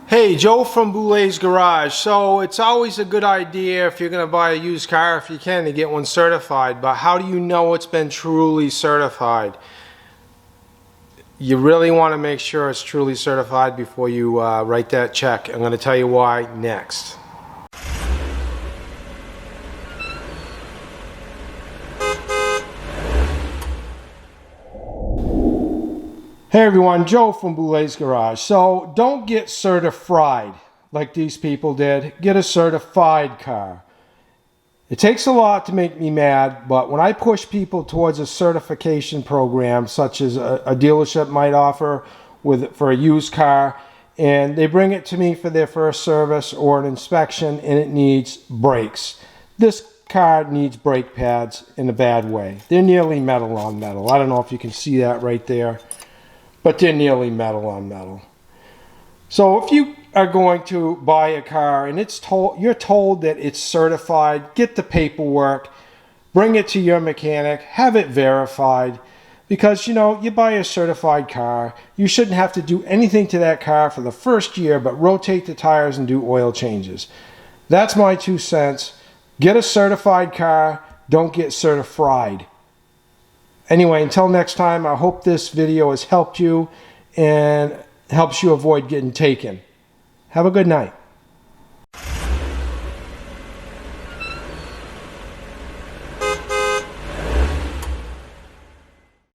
Hey, Joe from Boulet's Garage. So it's always a good idea if you're going to buy a used car, if you can, to get one certified. But how do you know it's been truly certified? You really want to make sure it's truly certified before you write that check. I'm going to tell you why next. Hey everyone, Joe from Boulet's Garage. So don't get certified like these people did. Get a certified car. It takes a lot to make me mad, but when I push people towards a certification program such as a dealership might offer for a used car, and they bring it to me for their first service or an inspection and it needs brakes. This car needs brake pads in a bad way. They're nearly metal on metal. I don't know if you can see that right there, but they're nearly metal on metal. So if you are going to buy a car and you're told that it's certified, get the paperwork, bring it to your mechanic, have it verified, because you buy a certified car, you shouldn't have to do anything to that car for the first year but rotate the tires and do oil changes. That's my 2 cents. Get a certified car, don't get certified. Anyway, until next time, I hope this video has helped you and helps you avoid getting taken. Have a good night.